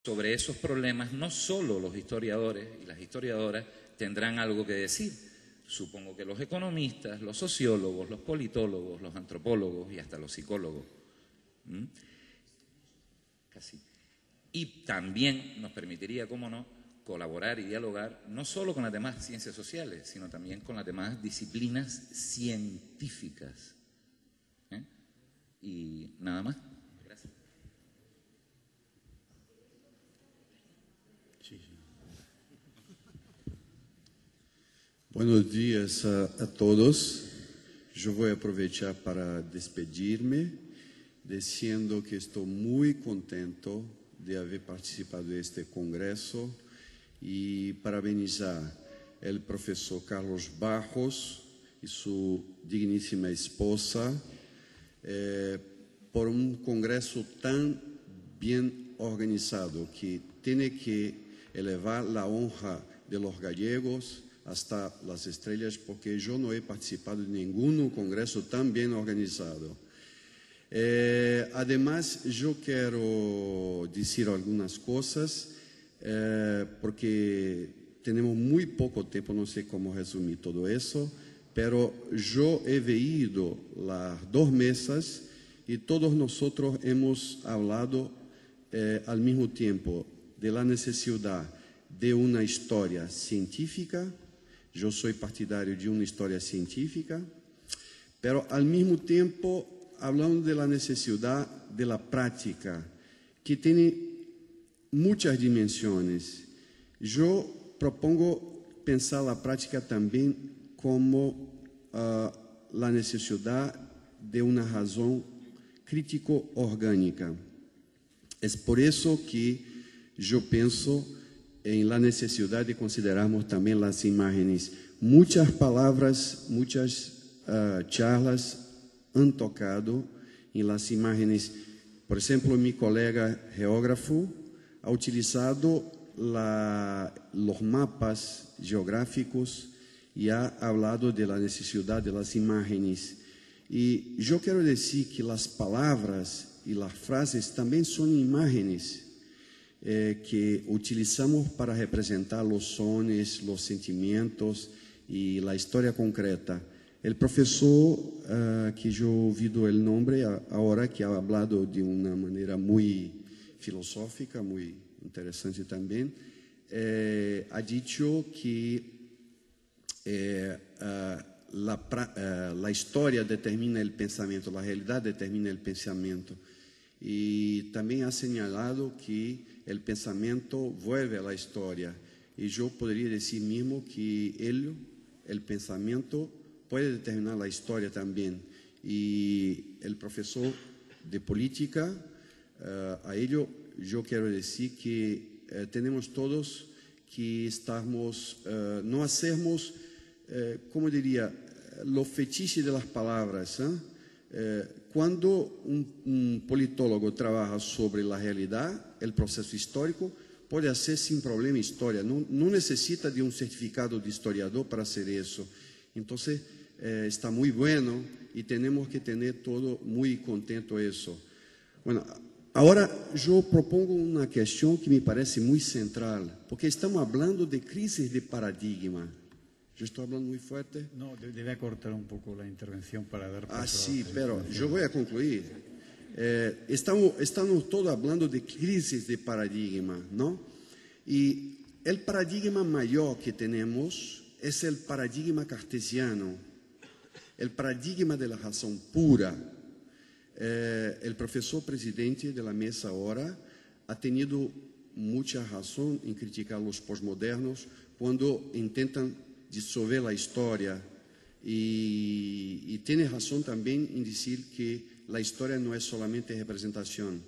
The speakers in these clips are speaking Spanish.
sobre esos problemas no solo los historiadores y las historiadoras tendrán algo que decir. Supongo que los economistas, los sociólogos, los politólogos, los antropólogos y hasta los psicólogos. Casi. Y también nos permitiría, cómo no, colaborar y dialogar no solo con las demás ciencias sociales, sino también con las demás disciplinas científicas. Y nada más. Gracias. Buenos días a todos. Yo voy a aprovechar para despedirme, diciendo que estoy muy contento de haber participado de este congreso y parabenizar al profesor Carlos Barros y su dignísima esposa por un congreso tan bien organizado que tiene que elevar la honra de los gallegos hasta las estrellas, porque yo no he participado de ningún congreso tan bien organizado. Además, yo quiero decir algunas cosas, porque tenemos muy poco tiempo, no sé cómo resumir todo eso, pero yo he veído las dos mesas y todos nosotros hemos hablado al mismo tiempo de la necesidad de una historia científica. Yo soy partidario de una historia científica, pero al mismo tiempo hablando de la necesidad de la práctica, que tiene muchas dimensiones. Yo propongo pensar la práctica también como la necesidad de una razón crítico-orgánica. Es por eso que yo pienso en la necesidad de considerarmos también las imágenes. Muchas palabras, muchas charlas han tocado en las imágenes. Por ejemplo, mi colega geógrafo ha utilizado los mapas geográficos y ha hablado de la necesidad de las imágenes. Y yo quiero decir que las palabras y las frases también son imágenes que utilizamos para representar los sones, los sentimientos y la historia concreta. El profesor, que yo he oído el nombre ahora, que ha hablado de una manera muy filosófica, muy interesante también, ha dicho que la historia determina el pensamiento, la realidad determina el pensamiento. Y también ha señalado que el pensamiento vuelve a la historia. Y yo podría decir mismo que el pensamiento puede determinar la historia también. Y el profesor de política, a ello yo quiero decir que tenemos todos que estamos, no hacemos, como diría, lo fetiche de las palabras. Cuando un politólogo trabaja sobre la realidad, el proceso histórico, puede hacer sin problema historia. No necesita de un certificado de historiador para hacer eso. Entonces, está muy bueno y tenemos que tener todo muy contento eso. Bueno, ahora yo propongo una cuestión que me parece muy central, porque estamos hablando de crisis de paradigma. ¿Yo estoy hablando muy fuerte? No, debe acortar un poco la intervención para dar paso. Sí, pero yo voy a concluir. Estamos todos hablando de crisis de paradigma, ¿no? Y el paradigma mayor que tenemos es el paradigma cartesiano, el paradigma de la razón pura. El profesor presidente de la mesa ahora ha tenido mucha razón en criticar los posmodernos cuando intentan disolver la historia y tiene razón también en decir que la historia no es solamente representación.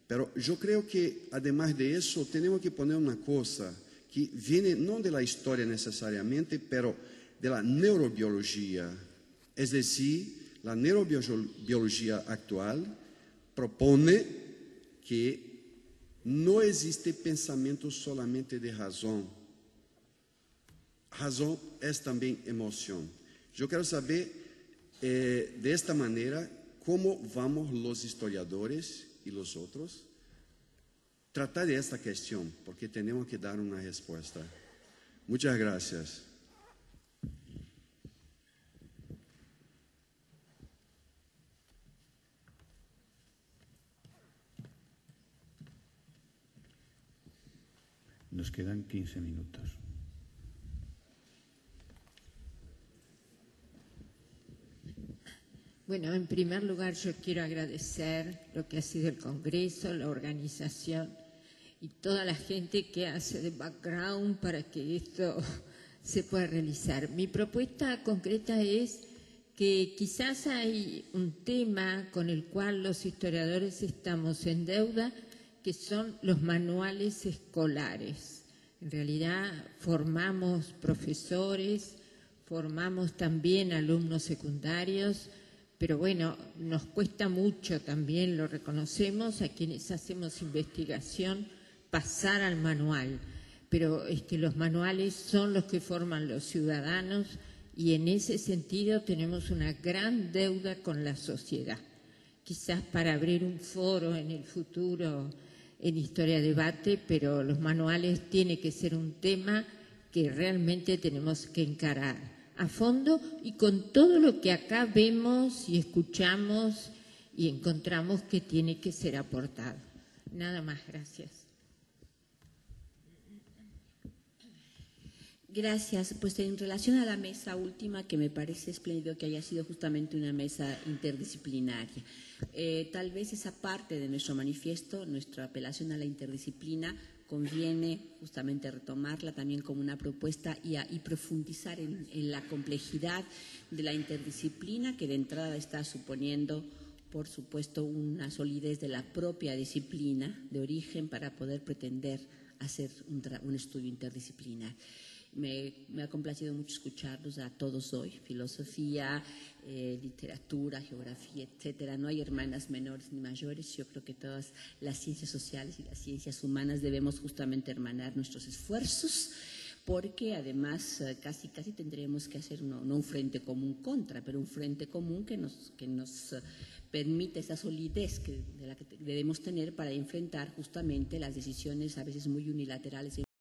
Pero yo creo que además de eso tenemos que poner una cosa que viene no de la historia necesariamente, pero de la neurobiología. Es decir, la neurobiología actual propone que no existe pensamiento solamente de razón. Razón es también emoción. Yo quiero saber de esta manera cómo vamos los historiadores y los otros tratar de esta cuestión, porque tenemos que dar una respuesta. Muchas gracias. Nos quedan 15 minutos. Bueno, en primer lugar yo quiero agradecer lo que ha sido el Congreso, la organización y toda la gente que hace de background para que esto se pueda realizar. Mi propuesta concreta es que quizás hay un tema con el cual los historiadores estamos en deuda, que son los manuales escolares. En realidad formamos profesores, formamos también alumnos secundarios, pero bueno, nos cuesta mucho también, lo reconocemos, a quienes hacemos investigación, pasar al manual. Pero es que los manuales son los que forman los ciudadanos y en ese sentido tenemos una gran deuda con la sociedad. Quizás para abrir un foro en el futuro en Historia Debate, pero los manuales tienen que ser un tema que realmente tenemos que encarar a fondo y con todo lo que acá vemos y escuchamos y encontramos que tiene que ser aportado. Nada más, gracias. Gracias. Pues en relación a la mesa última, que me parece espléndido que haya sido justamente una mesa interdisciplinaria. Tal vez esa parte de nuestro manifiesto, nuestra apelación a la interdisciplina, conviene justamente retomarla también como una propuesta y profundizar en la complejidad de la interdisciplina, que de entrada está suponiendo, por supuesto, una solidez de la propia disciplina de origen para poder pretender hacer un estudio interdisciplinar. Me ha complacido mucho escucharlos a todos hoy, filosofía, literatura, geografía, etcétera. No hay hermanas menores ni mayores. Yo creo que todas las ciencias sociales y las ciencias humanas debemos justamente hermanar nuestros esfuerzos, porque además casi tendremos que hacer no un frente común contra, pero un frente común que nos permite esa solidez de la que debemos tener para enfrentar justamente las decisiones a veces muy unilaterales